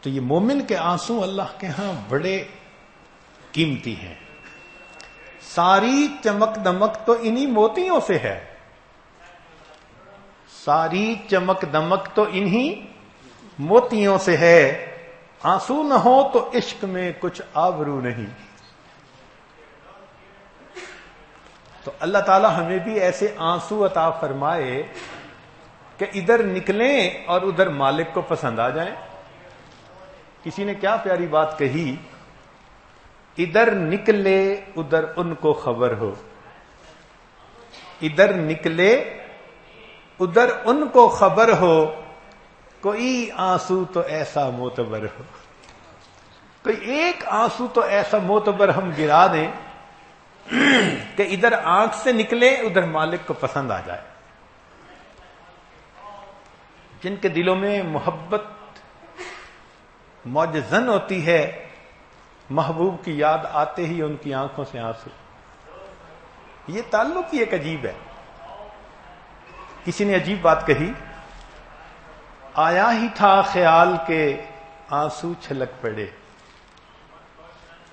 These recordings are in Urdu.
تو یہ مومن کے آنسو اللہ کے ہاں بڑے قیمتی ہیں. ساری چمک دمک تو انہی موتیوں سے ہے. ساری چمک دمک تو انہی موتیوں سے ہے. آنسو نہ ہو تو عشق میں کچھ آبرو نہیں. تو اللہ تعالی ہمیں بھی ایسے آنسو عطا فرمائے کہ ادھر نکلیں اور ادھر مالک کو پسند آ جائیں. کسی نے کیا پیاری بات کہی، ادھر نکلے ادھر ان کو خبر ہو. ادھر نکلے ادھر ان کو خبر ہو، کوئی آنسو تو ایسا معتبر ہو. کوئی ایک آنسو تو ایسا معتبر ہم گرا دیں کہ ادھر آنکھ سے نکلے ادھر مالک کو پسند آ جائے. جن کے دلوں میں محبت موجزن ہوتی ہے، محبوب کی یاد آتے ہی ان کی آنکھوں سے آنسو. یہ تعلق ہی ایک عجیب ہے. کسی نے عجیب بات کہی، آیا ہی تھا خیال کے آنسو چھلک پڑے.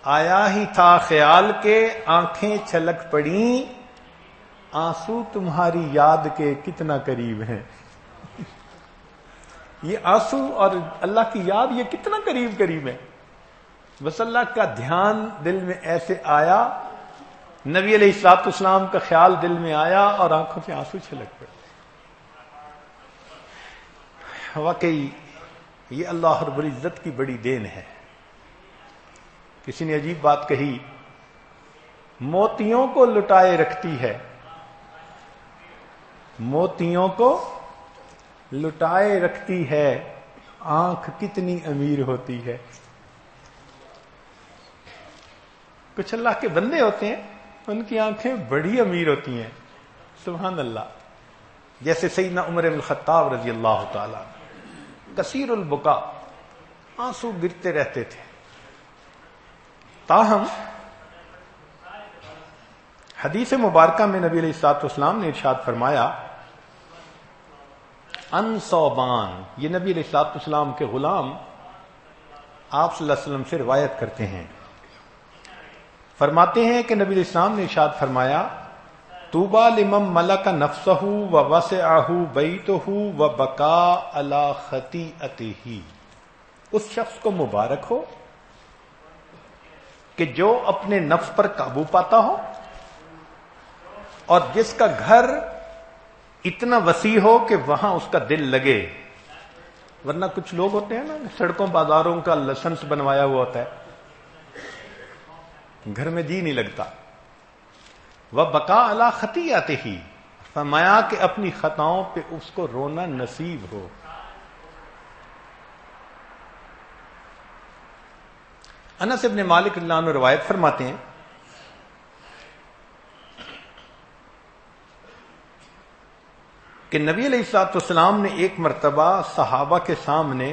آیا ہی تھا خیال کے آنکھیں چھلک پڑیں، آنسو تمہاری یاد کے کتنا قریب ہیں. یہ آنسو اور اللہ کی یاد یہ کتنا قریب قریب ہے. بس اللہ کا دھیان دل میں ایسے آیا، نبی علیہ الصلوۃ والسلام کا خیال دل میں آیا اور آنکھوں سے آنسو چھلک پڑے. واقعی یہ اللہ رب العزت کی بڑی دین ہے. کسی نے عجیب بات کہی، موتیوں کو لٹائے رکھتی ہے. موتیوں کو لٹائے رکھتی ہے، آنکھ کتنی امیر ہوتی ہے. کچھ اللہ کے بندے ہوتے ہیں ان کی آنکھیں بڑی امیر ہوتی ہیں. سبحان اللہ. جیسے سیدنا عمر بن الخطاب رضی اللہ تعالی، کثیر البکا، آنسو گرتے رہتے تھے. تاہم حدیث مبارکہ میں نبی علیہ الصلوۃ والسلام نے ارشاد فرمایا، ان صوبان، یہ نبی علیہ الصلوۃ والسلام کے غلام آپ صلی اللہ علیہ وسلم سے روایت کرتے ہیں. فرماتے ہیں کہ نبی علیہ السلام نے ارشاد فرمایا، طوبی لمن ملک نفسہ ووسعہ بیتہ وبکا علی خطیئتہ. اس شخص کو مبارک ہو کہ جو اپنے نفس پر قابو پاتا ہو اور جس کا گھر اتنا وسیع ہو کہ وہاں اس کا دل لگے. ورنہ کچھ لوگ ہوتے ہیں نا، سڑکوں بازاروں کا لائسنس بنوایا ہوا ہوتا ہے، گھر میں جی نہیں لگتا. وبکا علی خطیئتہ، فرمایا کہ اپنی خطاؤں پہ اس کو رونا نصیب ہو. انس ابن مالک رضی اللہ عنہ روایت فرماتے ہیں، کہ نبی علیہ الصلوۃ والسلام نے ایک مرتبہ صحابہ کے سامنے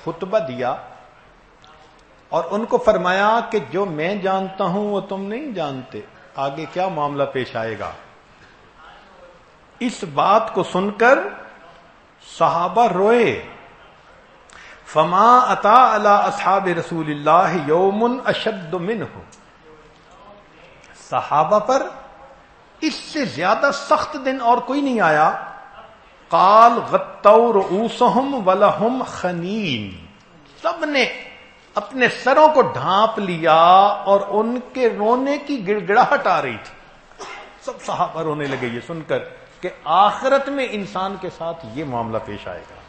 خطبہ دیا اور ان کو فرمایا کہ جو میں جانتا ہوں وہ تم نہیں جانتے، آگے کیا معاملہ پیش آئے گا. اس بات کو سن کر صحابہ روئے. فما اتا علی اصحاب رسول اللہ یوم اشد منہ، صحابہ پر اس سے زیادہ سخت دن اور کوئی نہیں آیا. قال غطوا رؤوسہم ولہم خنین، سب نے اپنے سروں کو ڈھانپ لیا اور ان کے رونے کی گڑگڑاہٹ آ رہی تھی. سب صحابہ رونے لگے یہ سن کر کہ آخرت میں انسان کے ساتھ یہ معاملہ پیش آئے گا.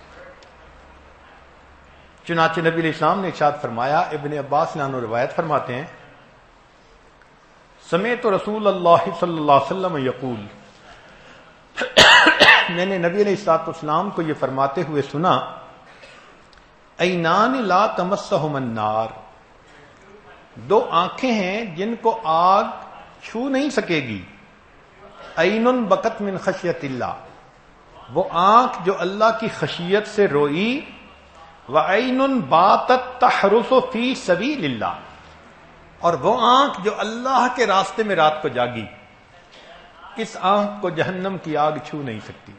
چنانچہ نبی علیہ السلام نے ارشاد فرمایا، ابن عباس عنہ روایت فرماتے ہیں، سمعت رسول اللہ صلی اللہ علیہ وسلم یقول، میں نے نبی علیہ الصلوۃ والسلام کو یہ فرماتے ہوئے سنا، عینان لا تمسہم النار، دو آنکھیں ہیں جن کو آگ چھو نہیں سکے گی. عین بکت من خشیت اللہ، وہ آنکھ جو اللہ کی خشیت سے روئی. وعین باتت تحرس فی سبیل اللہ، اور وہ آنکھ جو اللہ کے راستے میں رات کو جاگی. اس آنکھ کو جہنم کی آگ چھو نہیں سکتی.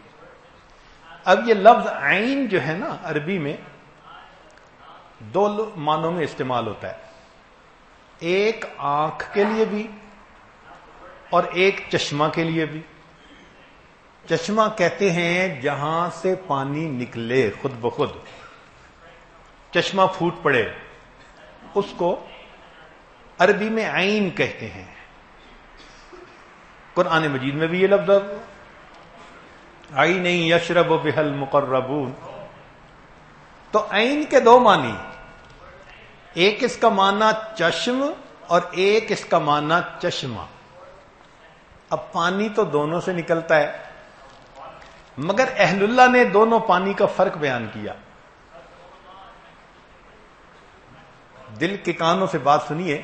اب یہ لفظ عین جو ہے نا عربی میں، دو معنوں میں استعمال ہوتا ہے، ایک آنکھ کے لیے بھی اور ایک چشمہ کے لیے بھی۔ چشمہ کہتے ہیں جہاں سے پانی نکلے خود بخود، چشمہ پھوٹ پڑے، اس کو عربی میں عین کہتے ہیں۔ قرآن مجید میں بھی یہ لفظ عین یشرب بها المقربون۔ تو عین کے دو معنی، ایک اس کا معنی چشم اور ایک اس کا معنی چشمہ۔ اب پانی تو دونوں سے نکلتا ہے، مگر اہل اللہ نے دونوں پانی کا فرق بیان کیا۔ دل کے کانوں سے بات سنیے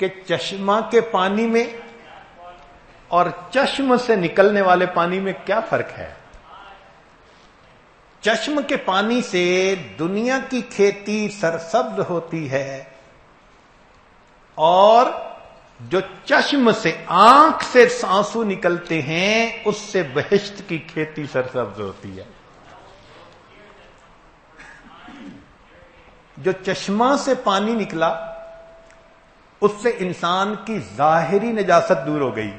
کہ چشمہ کے پانی میں اور چشم سے نکلنے والے پانی میں کیا فرق ہے؟ چشم کے پانی سے دنیا کی کھیتی سرسبز ہوتی ہے، اور جو چشم سے آنکھ سے آنسو نکلتے ہیں اس سے بہشت کی کھیتی سرسبز ہوتی ہے۔ جو چشمہ سے پانی نکلا اس سے انسان کی ظاہری نجاست دور ہو گئی،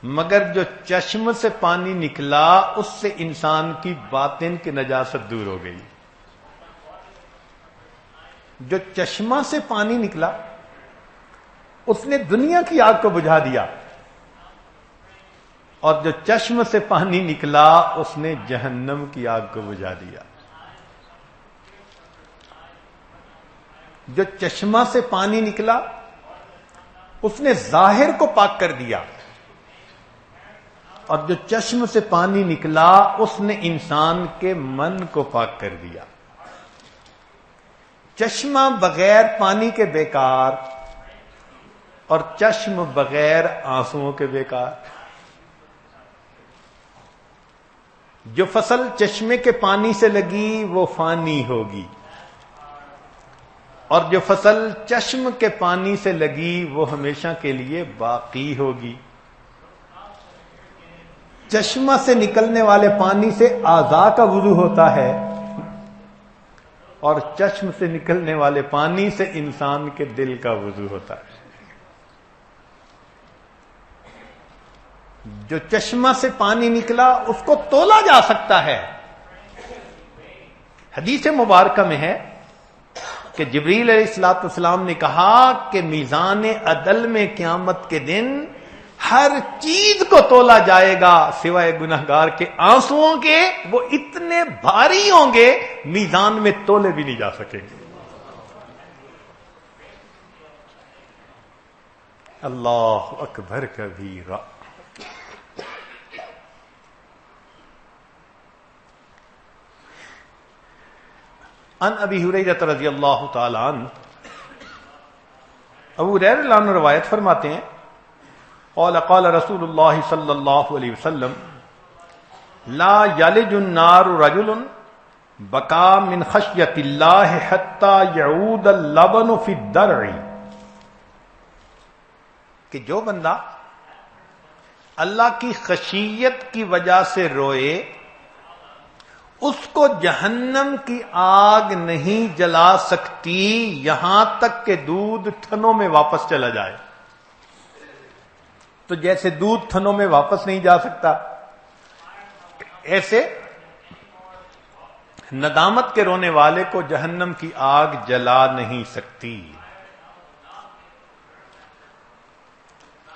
مگر جو چشم سے پانی نکلا اس سے انسان کی باطن کی نجاست دور ہو گئی۔ جو چشمہ سے پانی نکلا اس نے دنیا کی آگ کو بجھا دیا، اور جو چشم سے پانی نکلا اس نے جہنم کی آگ کو بجھا دیا۔ جو چشمہ سے پانی نکلا اس نے ظاہر کو پاک کر دیا، اور جو چشم سے پانی نکلا اس نے انسان کے من کو پاک کر دیا۔ چشمہ بغیر پانی کے بیکار، اور چشم بغیر آنسوؤں کے بیکار۔ جو فصل چشمے کے پانی سے لگی وہ فانی ہوگی، اور جو فصل چشم کے پانی سے لگی وہ ہمیشہ کے لیے باقی ہوگی۔ چشمہ سے نکلنے والے پانی سے اعضاء کا وضو ہوتا ہے، اور چشم سے نکلنے والے پانی سے انسان کے دل کا وضو ہوتا ہے۔ جو چشمہ سے پانی نکلا اس کو تولا جا سکتا ہے۔ حدیث مبارکہ میں ہے کہ جبریل علیہ الصلوۃ والسلام نے کہا کہ میزان عدل میں قیامت کے دن ہر چیز کو تولا جائے گا سوائے گناہگار کے آنسوؤں کے، وہ اتنے بھاری ہوں گے میزان میں تولے بھی نہیں جا سکیں گے۔ اللہ اکبر کبیرہ۔ ان ابی ہریرہ رضی اللہ تعالی عنہ، ابو ہریرہ رضی اللہ عنہ روایت فرماتے ہیں قال قال رسول اللہ صلی اللہ علیہ وسلم لا یلج النار رجل بکا من خشیت اللہ حتی یعود اللبن فی الدرع، کہ جو بندہ اللہ کی خشیت کی وجہ سے روئے اس کو جہنم کی آگ نہیں جلا سکتی یہاں تک کہ دودھ تھنوں میں واپس چلا جائے۔ تو جیسے دودھ تھنوں میں واپس نہیں جا سکتا، ایسے ندامت کے رونے والے کو جہنم کی آگ جلا نہیں سکتی۔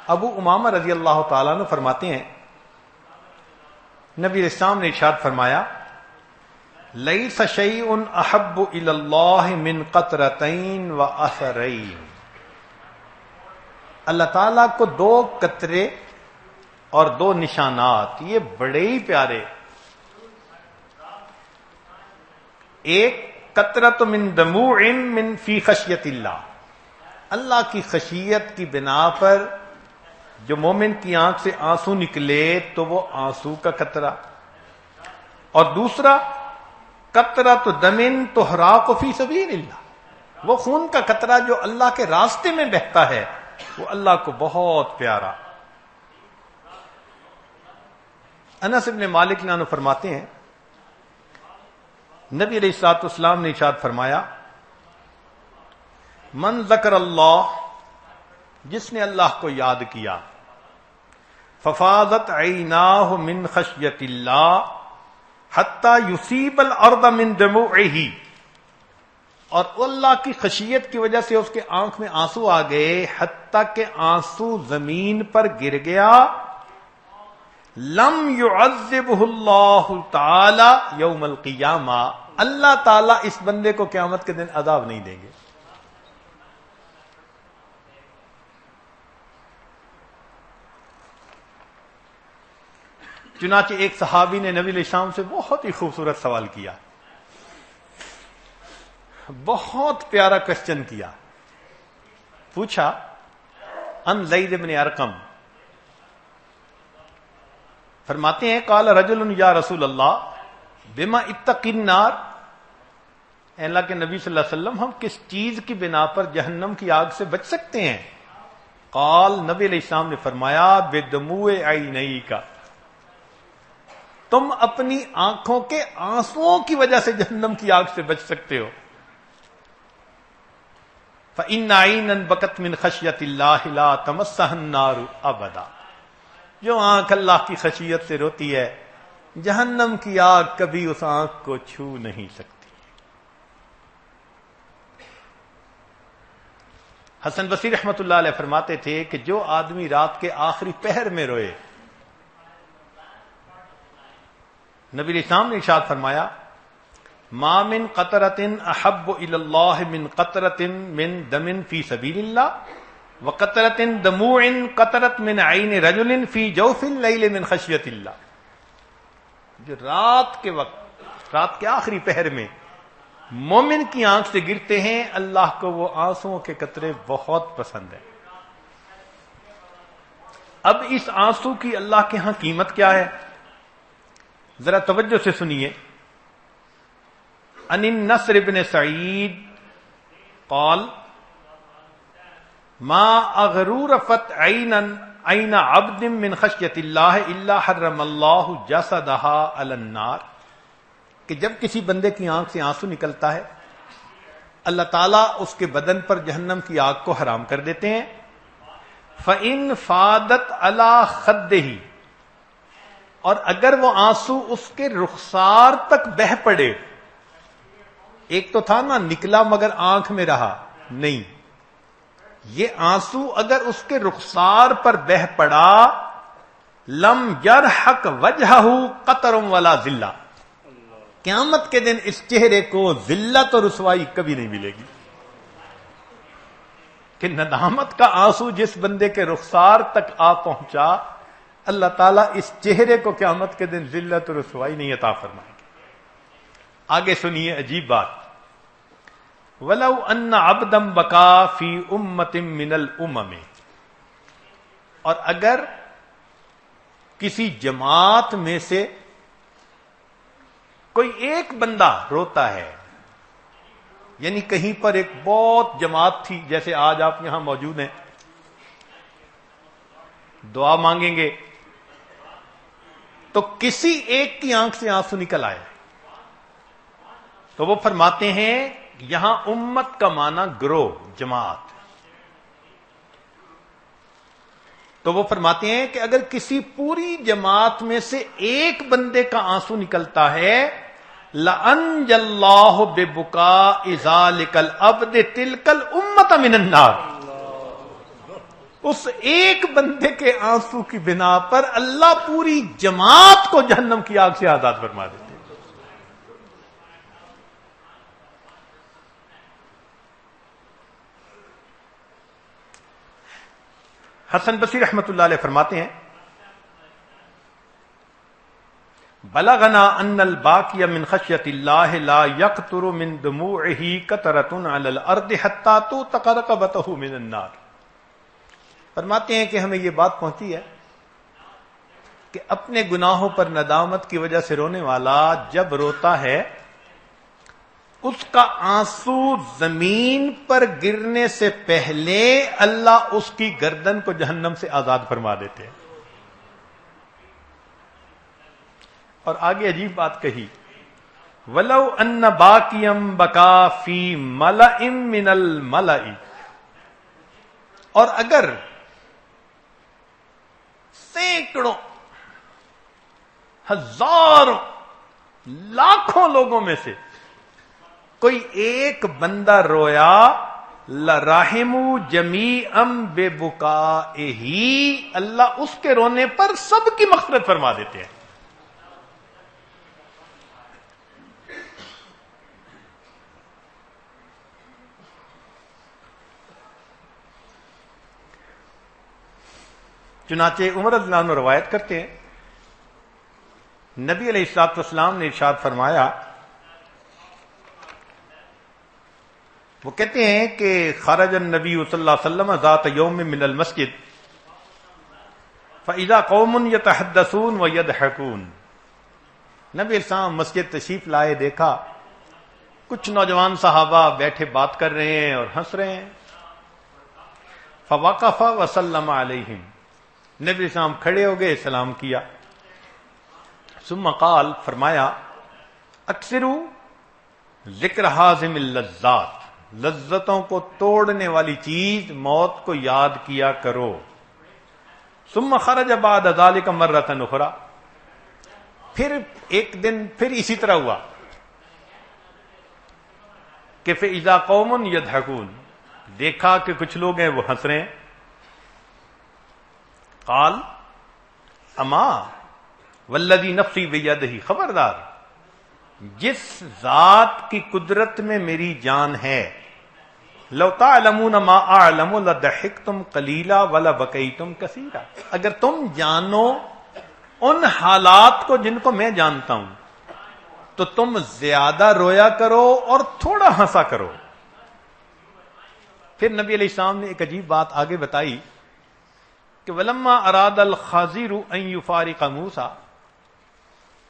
ابو امامہ رضی اللہ تعالیٰ عنہ فرماتے ہیں نبی اسلام نے ارشاد فرمایا لیس شیء احب الی اللہ من قطرتین و اثرین، اللہ تعالیٰ کو دو قطرے اور دو نشانات یہ بڑے ہی پیارے، ایک قطرۃ من دموع من فی خشیت اللہ، اللہ کی خشیت کی بنا پر جو مومن کی آنکھ سے آنسو نکلے تو وہ آنسو کا قطرہ، اور دوسرا قطرۃ دم تحراق فی سبیل اللہ، وہ خون کا قطرہ جو اللہ کے راستے میں بہتا ہے، وہ اللہ کو بہت پیارا۔ انس بن مالک عنہ فرماتے ہیں نبی علیہ الصلوۃ والسلام نے ارشاد فرمایا من ذکر اللہ، جس نے اللہ کو یاد کیا، ففاضت عیناہ من خشیت اللہ حتی یصیب الارض من دموعہ، اور اللہ کی خشیت کی وجہ سے اس کے آنکھ میں آنسو آ گئے حتیٰ کہ آنسو زمین پر گر گیا، لم يعذبہ اللہ تعالی یوم القیامہ، اللہ تعالی اس بندے کو قیامت کے دن عذاب نہیں دیں گے۔ چنانچہ ایک صحابی نے نبی علیہ السلام سے بہت ہی خوبصورت سوال کیا، بہت پیارا کوسچن کیا، پوچھا ان زید بن ارقم، فرماتے ہیں قال رجل یا رسول اللہ بما اتقی النار، اے اللہ کے نبی صلی اللہ علیہ وسلم ہم کس چیز کی بنا پر جہنم کی آگ سے بچ سکتے ہیں؟ قال، نبی علیہ السلام نے فرمایا بدموع عینیک، تم اپنی آنکھوں کے آنسوؤں کی وجہ سے جہنم کی آگ سے بچ سکتے ہو۔ فإن عینا بکت من خشیت اللہ لا تمسها النار ابدا، جو آنکھ اللہ کی خشیت سے روتی ہے جہنم کی آگ کبھی اس آنکھ کو چھو نہیں سکتی۔ حسن بصری رحمۃ اللہ علیہ فرماتے تھے کہ جو آدمی رات کے آخری پہر میں روئے، نبی علیہ السلام نے ارشاد فرمایا ما من قطرۃ احب الی اللہ من قطرۃ من دم فی سبیل اللہ وقطرۃ دموع قطرت من عین رجل فی جوف اللیل من خشیۃ اللہ، جو رات کے وقت، رات کے آخری پہر میں مومن کی آنکھ سے گرتے ہیں، اللہ کو وہ آنسوؤں کے قطرے بہت پسند ہیں۔ اب اس آنسو کی اللہ کے ہاں قیمت کیا ہے؟ ذرا توجہ سے سنیے۔ ان النصر بن سعید قال ما اغرورفت عین عبد من خشیت اللہ الا حرم اللہ جسدها علی النار، کہ جب کسی بندے کی آنکھ سے آنسو نکلتا ہے اللہ تعالیٰ اس کے بدن پر جہنم کی آگ کو حرام کر دیتے ہیں۔ فَإِن فَادَتْ عَلَى خَدِّهِ، اور اگر وہ آنسو اس کے رخسار تک بہہ پڑے، ایک تو تھا نا نکلا مگر آنکھ میں رہا نہیں، یہ آنسو اگر اس کے رخسار پر بہہ پڑا، لم یرحق وجہہ قطر ولا ذلہ، قیامت کے دن اس چہرے کو ذلت اور رسوائی کبھی نہیں ملے گی۔ کہ ندامت کا آنسو جس بندے کے رخسار تک آ پہنچا، اللہ تعالیٰ اس چہرے کو قیامت کے دن ذلت اور رسوائی نہیں عطا فرمائیں گے۔ آگے سنیے عجیب بات، وَلَوْ أَنَّ عَبْدًا بَكَى فِي أُمَّةٍ مِّنَ الْأُمَمِ، اور اگر کسی جماعت میں سے کوئی ایک بندہ روتا ہے، یعنی کہیں پر ایک بہت جماعت تھی، جیسے آج آپ یہاں موجود ہیں، دعا مانگیں گے تو کسی ایک کی آنکھ سے آنسو نکل آئے، تو وہ فرماتے ہیں یہاں امت کا معنی گروہ، جماعت، تو وہ فرماتے ہیں کہ اگر کسی پوری جماعت میں سے ایک بندے کا آنسو نکلتا ہے، لَأَنْجَ اللَّهُ بِبُكَاءِ ذَلِكَ الْعَبْدِ تِلْكَ الْأُمَّةَ مِنَ النَّارِ، اس ایک بندے کے آنسو کی بنا پر اللہ پوری جماعت کو جہنم کی آگ سے آزاد فرما دیتے ہیں۔ حسن بصری رحمۃ اللہ علیہ فرماتے ہیں بلغنا ان الباقی من خشیت اللہ لا یقطر من دموعہ قطرۃ علی الارض حتی توثق رقبتہ من النار، فرماتے ہیں کہ ہمیں یہ بات پہنچی ہے کہ اپنے گناہوں پر ندامت کی وجہ سے رونے والا جب روتا ہے، اس کا آنسو زمین پر گرنے سے پہلے اللہ اس کی گردن کو جہنم سے آزاد فرما دیتے ہیں۔ اور آگے عجیب بات کہی، ولو ان باقیم بقا فی ملأ من الملأ، اور اگر سینکڑوں ہزاروں لاکھوں لوگوں میں سے کوئی ایک بندہ رویا، لرحموا جمیعا ببکائہ، اللہ اس کے رونے پر سب کی مغفرت فرما دیتے ہیں۔ چنانچہ عمر رضی اللہ عنہ روایت کرتے ہیں، نبی علیہ الصلوۃ والسلام نے ارشاد فرمایا، وہ کہتے ہیں کہ خرج النبی صلی اللہ علیہ وسلم ذات یوم من المسجد فاذا قوم یتحدثون ویضحکون، نبی علیہ السلام مسجد تشریف لائے، دیکھا کچھ نوجوان صحابہ بیٹھے بات کر رہے ہیں اور ہنس رہے ہیں۔ فوقف وسلم علیہم، نبی علیہ السلام کھڑے ہو گئے، سلام کیا۔ ثم قال، فرمایا، اکثروا ذکر حازم اللذات، لذتوں کو توڑنے والی چیز موت کو یاد کیا کرو۔ ثم خرج بعد ذلك مرۃ اخرى، پھر ایک دن پھر اسی طرح ہوا کہ فاذا قوم یضحکون، دیکھا کہ کچھ لوگ ہیں وہ ہنس رہے ہیں۔ قال اما والذی نفسی بیدہ، خبردار جس ذات کی قدرت میں میری جان ہے، لو تعلمون ما اعلم لضحکتم قلیلا ولبکیتم کثیرا، اگر تم جانو ان حالات کو جن کو میں جانتا ہوں تو تم زیادہ رویا کرو اور تھوڑا ہنسا کرو۔ پھر نبی علیہ السلام نے ایک عجیب بات آگے بتائی کہ ولما اراد الخضر ان یفارق موسیٰ،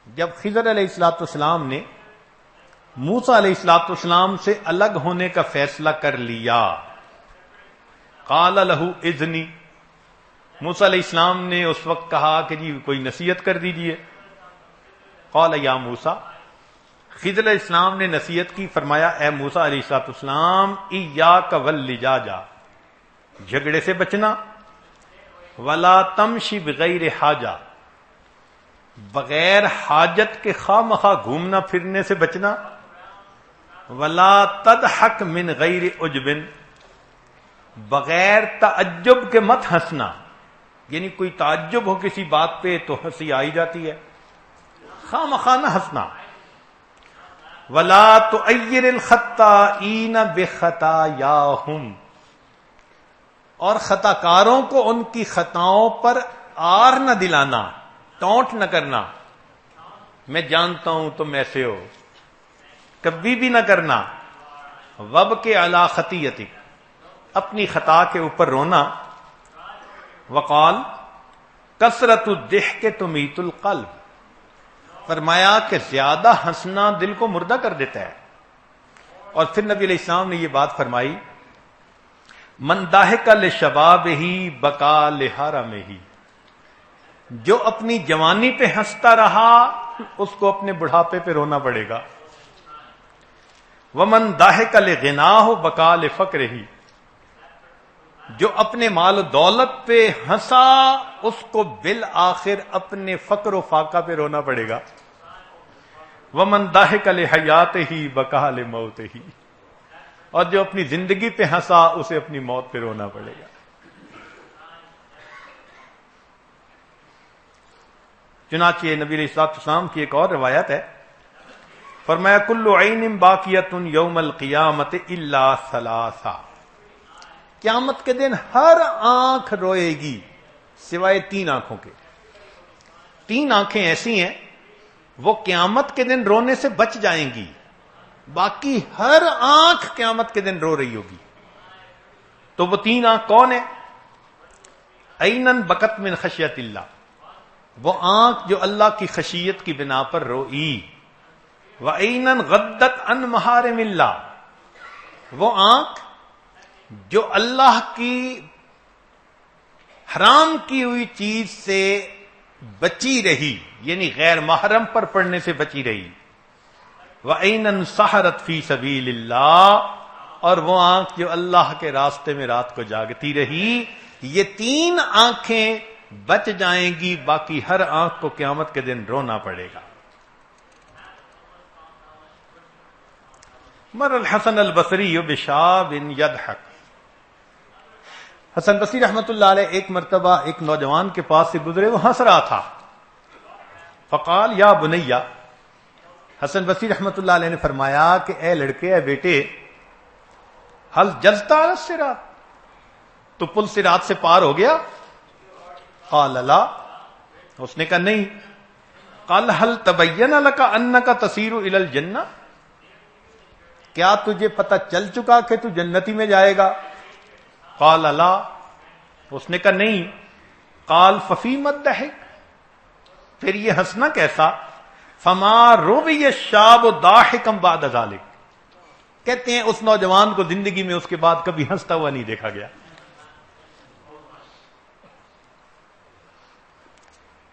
جب خضر علیہ الصلوۃ والسلام نے موسیٰ علیہ الصلوۃ والسلام سے الگ ہونے کا فیصلہ کر لیا، قال له اذنی، موسیٰ علیہ السلام نے اس وقت کہا کہ جی کوئی نصیحت کر دیجئے۔ قال یا موسیٰ، خضر علیہ السلام نے نصیحت کی، فرمایا اے موسیٰ علیہ الصلوۃ والسلام، ایاک واللجاجہ، جھگڑے سے بچنا، ولا تمشی بغیر حاجہ، بغیر حاجت کے خواہ مخواہ گھومنا پھرنے سے بچنا، ولا تضحک من غیر عجب، بغیر تعجب کے مت ہنسنا، یعنی کوئی تعجب ہو کسی بات پہ تو ہنسی آئی جاتی ہے، خواہ مخواہ نہ ہنسنا، ولا تعیر الخطائین بخطایاہم، اور خطا کاروں کو ان کی خطاؤں پر آر نہ دلانا، ٹونٹ نہ کرنا، میں جانتا ہوں تم ایسے ہو، کبھی بھی نہ کرنا۔ وابکی علی خطیئتک، اپنی خطا کے اوپر رونا۔ وقال کثرت الضحک تمیت القلب، فرمایا کہ زیادہ ہنسنا دل کو مردہ کر دیتا ہے۔ اور پھر نبی علیہ السلام نے یہ بات فرمائی، من ضاحک لشبابہ بکا لحرمہ، جو اپنی جوانی پہ ہنستا رہا اس کو اپنے بڑھاپے پہ رونا پڑے گا۔ ومن ضاحک لغناہ بکا لفقرہ، جو اپنے مال و دولت پہ ہنسا اس کو بالآخر اپنے فقر و فاقہ پہ رونا پڑے گا۔ ومن ضاحک لحیاتہ بکا لموتہ، اور جو اپنی زندگی پہ ہنسا اسے اپنی موت پہ رونا پڑے گا۔ چنانچہ نبی علیہ الصلوۃ والسلام کی ایک اور روایت ہے، فرمایا کل عین باقیۃ یوم القیامۃ الا ثلاثہ، قیامت کے دن ہر آنکھ روئے گی سوائے تین آنکھوں کے۔ تین آنکھیں ایسی ہیں وہ قیامت کے دن رونے سے بچ جائیں گی، باقی ہر آنکھ قیامت کے دن رو رہی ہوگی۔ تو وہ تین آنکھ کون ہیں؟ عینن بکت من خشیت اللہ، وہ آنکھ جو اللہ کی خشیت کی بنا پر روئی، وعینن غدت عن محارم اللہ، وہ آنکھ جو اللہ کی حرام کی ہوئی چیز سے بچی رہی، یعنی غیر محرم پر پڑنے سے بچی رہی۔ وَعَيْنًا سَحَرَتْ فِي سَبِيلِ اللَّهِ، اور وہ آنکھ جو اللہ کے راستے میں رات کو جاگتی رہی. یہ 3 آنکھیں بچ جائیں گی، باقی ہر آنکھ کو قیامت کے دن رونا پڑے گا. مر الحسن البصری بشاب یضحک. حسن بصری رحمت اللہ علیہ ایک مرتبہ ایک نوجوان کے پاس سے گزرے، وہ ہنس رہا تھا. فقال یا بنیا، حسن بصری رحمت اللہ علیہ نے فرمایا کہ اے لڑکے، اے بیٹے، حل جلتا علی الصراط، تو پل صراط سے پار ہو گیا؟ قال لا، اس نے کہا نہیں. قال هل تبین لك انك تسیر الى الجنہ، کیا تجھے پتہ چل چکا کہ تو جنتی میں جائے گا؟ قال لا، اس نے کہا نہیں. قال ففیما الضحک، پھر یہ ہنسنا کیسا؟ فما روی الشاب ضاحکا بعد ذلک، کہتے ہیں اس نوجوان کو زندگی میں اس کے بعد کبھی ہنستا ہوا نہیں دیکھا گیا.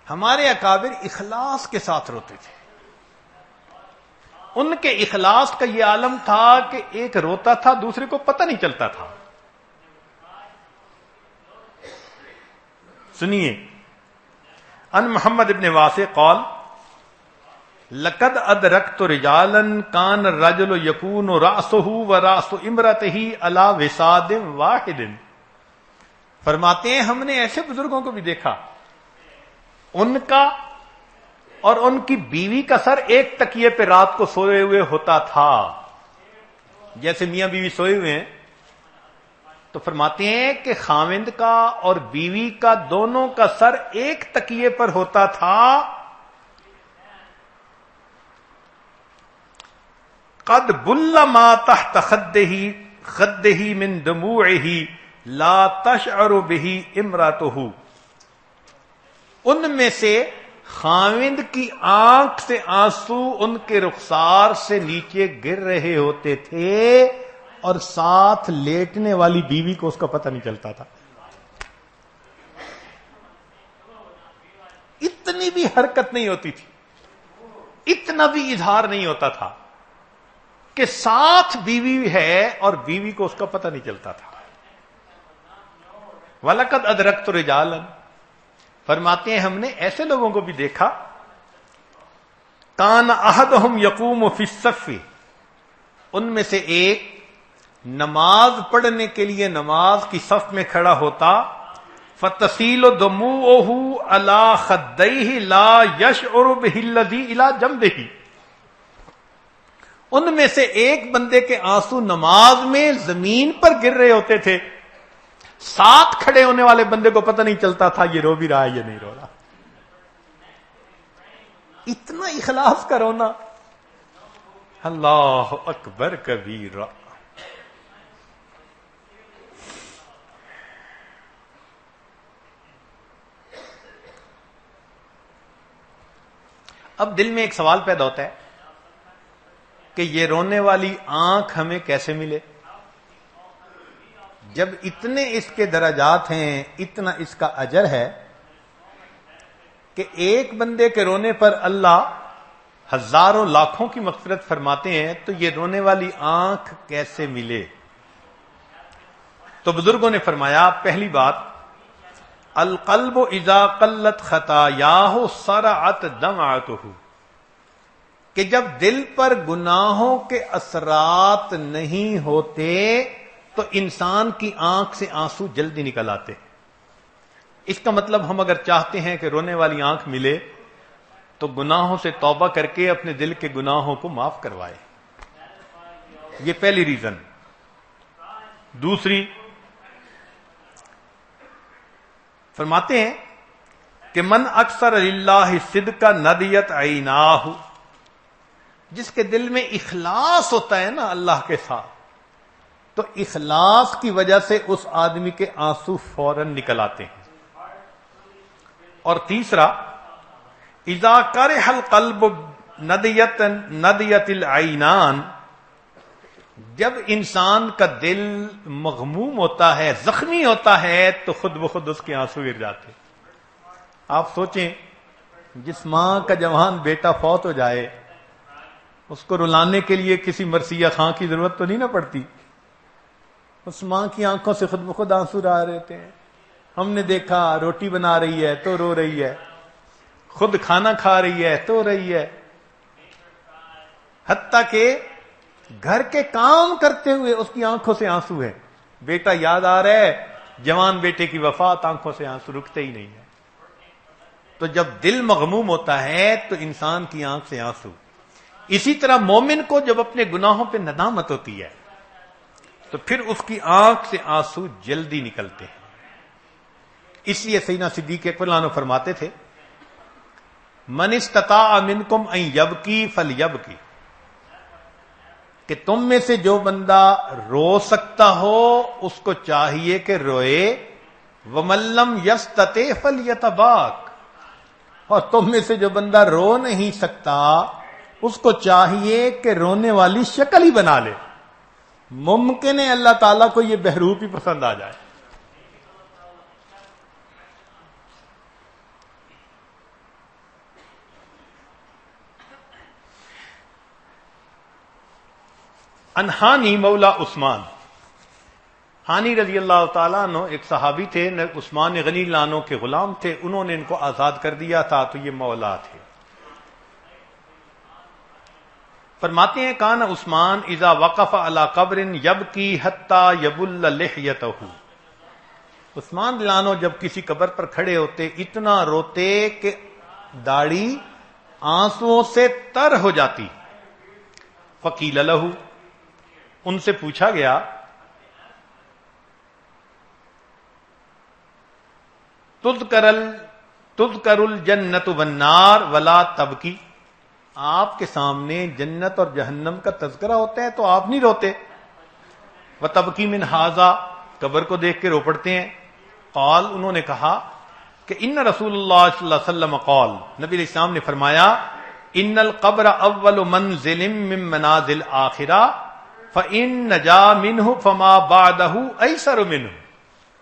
ہمارے اکابر اخلاص کے ساتھ روتے تھے. ان کے اخلاص کا یہ عالم تھا کہ ایک روتا تھا، دوسرے کو پتہ نہیں چلتا تھا. سنیے، ان محمد ابن واسع قال لقد ادرکت رجالا کان الرجل یکون رأسه ورأس امرأته علی وساد واحد. فرماتے ہیں ہم نے ایسے بزرگوں کو بھی دیکھا، ان کا اور ان کی بیوی کا سر ایک تکیے پہ رات کو سوئے ہوئے ہوتا تھا. جیسے میاں بیوی سوئے ہوئے ہیں، تو فرماتے ہیں کہ خاوند کا اور بیوی کا دونوں کا سر ایک تکیے پر ہوتا تھا. قد بل ما تحت خدہ من دموعہ لا تشعر به امرأته. ان میں سے خاوند کی آنکھ سے آنسو ان کے رخسار سے نیچے گر رہے ہوتے تھے، اور ساتھ لیٹنے والی بیوی کو اس کا پتہ نہیں چلتا تھا. اتنی بھی حرکت نہیں ہوتی تھی، اتنا بھی اظہار نہیں ہوتا تھا کہ ساتھ بیوی ہے اور بیوی کو اس کا پتہ نہیں چلتا تھا. وَلَقَدْ أَدْرَكْتُ رِجَالًا، فرماتے ہیں ہم نے ایسے لوگوں کو بھی دیکھا. کان احدہم یقوم فی الصف، ان میں سے ایک نماز پڑھنے کے لیے نماز کی صف میں کھڑا ہوتا. فتسیل دموعہ علی خدیہ لا یشعر بہ الذی الی جنبہ. ان میں سے ایک بندے کے آنسو نماز میں زمین پر گر رہے ہوتے تھے، ساتھ کھڑے ہونے والے بندے کو پتہ نہیں چلتا تھا یہ رو بھی رہا ہے یہ نہیں رو رہا. اتنا اخلاص کا رونا. اللہ اکبر کبیرہ. اب دل میں ایک سوال پیدا ہوتا ہے کہ یہ رونے والی آنکھ ہمیں کیسے ملے؟ جب اتنے اس کے درجات ہیں، اتنا اس کا اجر ہے کہ ایک بندے کے رونے پر اللہ ہزاروں لاکھوں کی مغفرت فرماتے ہیں، تو یہ رونے والی آنکھ کیسے ملے؟ تو بزرگوں نے فرمایا، پہلی بات، القلب اذا قلت خطایاہ سرعت دمعتہ، کہ جب دل پر گناہوں کے اثرات نہیں ہوتے تو انسان کی آنکھ سے آنسو جلدی نکل آتے. اس کا مطلب ہم اگر چاہتے ہیں کہ رونے والی آنکھ ملے تو گناہوں سے توبہ کر کے اپنے دل کے گناہوں کو معاف کروائے. یہ پہلی ریزن. دوسری، فرماتے ہیں کہ من اکثر للہ صدقہ ندیت عیناہ، جس کے دل میں اخلاص ہوتا ہے نا اللہ کے ساتھ، تو اخلاص کی وجہ سے اس آدمی کے آنسو فوراً نکل آتے ہیں. اور تیسرا، اذا کرہ القلب ندیت العینان، جب انسان کا دل مغموم ہوتا ہے، زخمی ہوتا ہے، تو خود بخود اس کے آنسو گر جاتے. آپ سوچیں، جس ماں کا جوان بیٹا فوت ہو جائے اس کو رلانے کے لیے کسی مرثیہ خاں کی ضرورت تو نہیں نہ پڑتی. اس ماں کی آنکھوں سے خود بخود آنسو آ رہتے ہیں. ہم نے دیکھا روٹی بنا رہی ہے تو رو رہی ہے, خود کھانا کھا رہی ہے تو رہی ہے, حتیٰ کہ گھر کے کام کرتے ہوئے اس کی آنکھوں سے آنسو ہے. بیٹا یاد آ رہا ہے, جوان بیٹے کی وفات, آنکھوں سے آنسو رکتے ہی نہیں ہے. تو جب دل مغموم ہوتا ہے تو انسان کی آنکھ سے آنسو. اسی طرح مومن کو جب اپنے گناہوں پہ ندامت ہوتی ہے تو پھر اس کی آنکھ سے آنسو جلدی نکلتے ہیں. اس لیے سیدنا صدیق اکبر عنہ فرماتے تھے, من استطاع منکم ان یبکی فلیبکی, کہ تم میں سے جو بندہ رو سکتا ہو اس کو چاہیے کہ روئے, ومن لم یستطع فلیتباک, اور تم میں سے جو بندہ رو نہیں سکتا اس کو چاہیے کہ رونے والی شکل ہی بنا لے. ممکن ہے اللہ تعالیٰ کو یہ بہروپ ہی پسند آ جائے. انہانی مولا عثمان, ہانی رضی اللہ تعالیٰ عنہ ایک صحابی تھے, عثمان غنی لانو کے غلام تھے, انہوں نے ان کو آزاد کر دیا تھا تو یہ مولا تھے. فرماتے ہیں کان عثمان اذا وقف علی قبر یبکی حتی یبل لحیتہ, عثمان لانو جب کسی قبر پر کھڑے ہوتے اتنا روتے کہ داڑھی آنسوؤں سے تر ہو جاتی. فقیل لہ, ان سے پوچھا گیا تذکر الجنت والنار ولا تبکی, آپ کے سامنے جنت اور جہنم کا تذکرہ ہوتا ہے تو آپ نہیں روتے. وتبکی من ھذا, قبر کو دیکھ کے رو پڑتے ہیں. قال, انہوں نے کہا کہ ان رسول اللہ صلی اللہ علیہ وسلم قال, نبی علیہ السلام نے فرمایا, ان القبر اول منزل من منازل آخرہ فإن نجا منہ فما بعدہ ایسر منہ,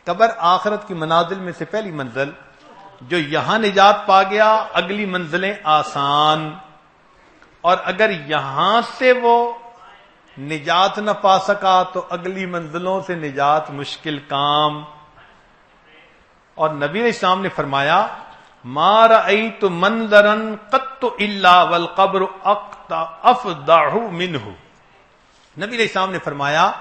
قبر آخرت کی منازل میں سے پہلی منزل, جو یہاں نجات پا گیا اگلی منزلیں آسان, اور اگر یہاں سے وہ نجات نہ پا سکا تو اگلی منزلوں سے نجات مشکل کام. اور نبی علیہ السلام نے فرمایا, ما رأیت منظرا قط الا والقبر افضع منہ, نبی علیہ السلام نے فرمایا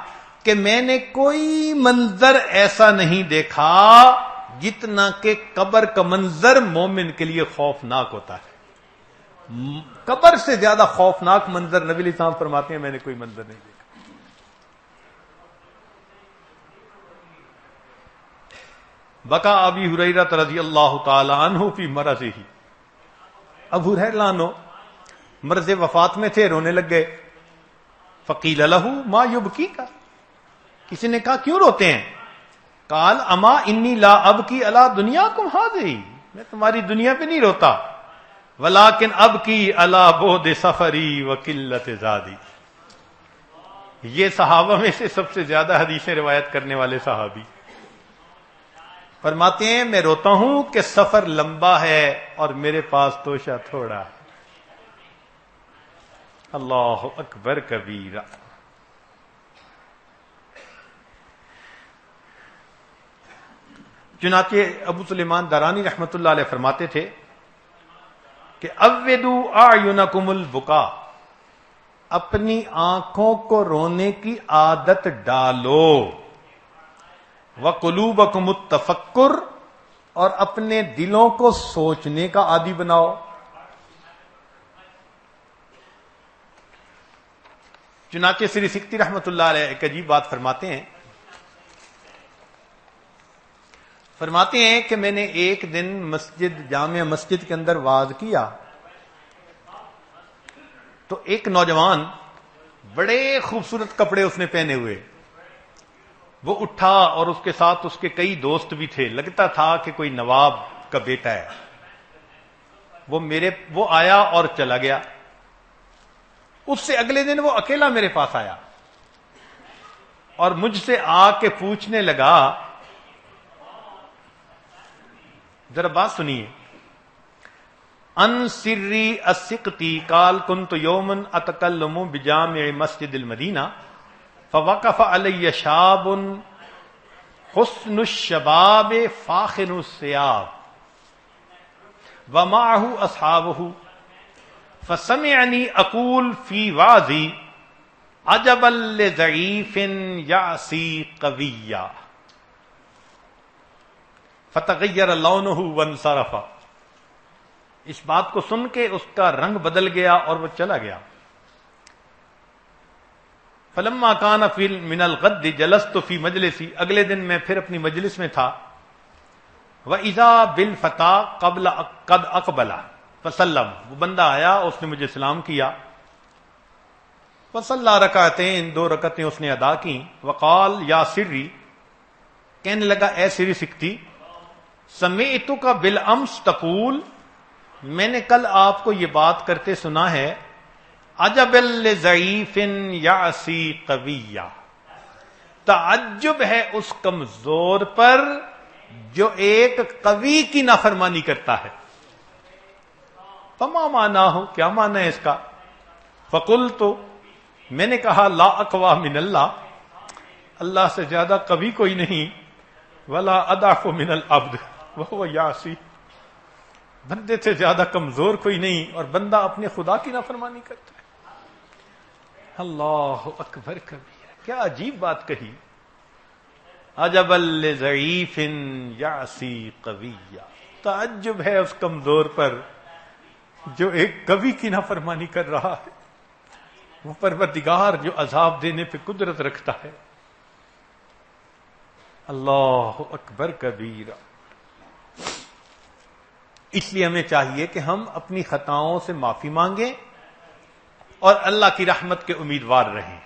کہ میں نے کوئی منظر ایسا نہیں دیکھا جتنا کہ قبر کا منظر مومن کے لیے خوفناک ہوتا ہے. قبر سے زیادہ خوفناک منظر نبی علیہ السلام فرماتے ہیں میں نے کوئی منظر نہیں دیکھا. بقا ابی ہریرہ رضی اللہ تعالی عنہ فی مرضہ, ابو ہریرہ عنہ مرض وفات میں تھے, رونے لگ گئے. فقیل لہ ما یبکیک, کسی نے کہا کیوں روتے ہیں؟ قال اما انی لا ابکی علی دنیاکم ھذہ, میں تمہاری دنیا پہ نہیں روتا, ولیکن ابکی علی بعد سفری وقلت زادی. یہ صحابہ میں سے سب سے زیادہ حدیثیں روایت کرنے والے صحابی فرماتے ہیں میں روتا ہوں کہ سفر لمبا ہے اور میرے پاس توشہ تھوڑا ہے. اللہ اکبر کبیرہ. چنانچہ ابو سلیمان دارانی رحمت اللہ علیہ فرماتے تھے کہ عودوا اعینکم البکا, اپنی آنکھوں کو رونے کی عادت ڈالو. وقلوبکم التفکر, اور اپنے دلوں کو سوچنے کا عادی بناؤ. چنانچہ سری سکتی رحمت اللہ علیہ ایک عجیب بات فرماتے ہیں, فرماتے ہیں کہ میں نے ایک دن جامع مسجد کے اندر وعظ کیا تو ایک نوجوان بڑے خوبصورت کپڑے اس نے پہنے ہوئے, وہ اٹھا اور اس کے ساتھ اس کے کئی دوست بھی تھے, لگتا تھا کہ کوئی نواب کا بیٹا ہے. وہ آیا اور چلا گیا. اس سے اگلے دن وہ اکیلا میرے پاس آیا اور مجھ سے آ کے پوچھنے لگا, ذرا بات سنیے, ان سری السقطی قال كنت يوما اتكلم بجامع مسجد المدینہ فوقف علی شاب حسن الشباب فاخر الثياب ومعه اصحابه فسمعني اقول في وعظي عجبا لضعيف يعصي قويا فتغیر لونه وانصرف. اس بات کو سن کے اس کا رنگ بدل گیا اور وہ چلا گیا. فلما کان فی من الغد جلست فی مجلسی. اگلے دن میں پھر اپنی مجلس میں تھا. وَإِذَا بِالْفَتَىٰ قَبْلَ قَدْ أَقْبَلَ فَسَلَّمَ. وہ بندہ آیا، اس نے مجھے سلام کیا. وَصَلَّىٰ رَكَعَتَيْن. 2 رکعتیں اس نے ادا کی. وَقَالَ يَا سِرِّي. کہنے لگا اے سری سکتی. سمعتک بالامس تقول. میں نے کل آپ کو یہ بات کرتے سنا ہے. عجب لضعیف یعصی قویا. تعجب ہے اس کمزور پر جو ایک قوی کی نافرمانی کرتا ہے. فما معنی ہو، کیا معنی ہے اس کا؟ فقلت، میں نے کہا لا اقوی من اللہ. اللہ سے زیادہ قوی کوئی نہیں. ولا اضعف من العبد وهو یعصی. بندے سے زیادہ کمزور کوئی نہیں اور بندہ اپنے خدا کی نافرمانی کرتا ہے. اللہ اکبر کبیرہ. کیا عجیب بات کہی. عجب لضعیف یعصی قویا. تعجب ہے اس کمزور پر جو ایک قوی کی نافرمانی کر رہا ہے. وہ پروردگار جو عذاب دینے پہ قدرت رکھتا ہے. اللہ اکبر کبیرہ. اس لیے ہمیں چاہیے کہ ہم اپنی خطاؤں سے معافی مانگیں اور اللہ کی رحمت کے امیدوار رہیں.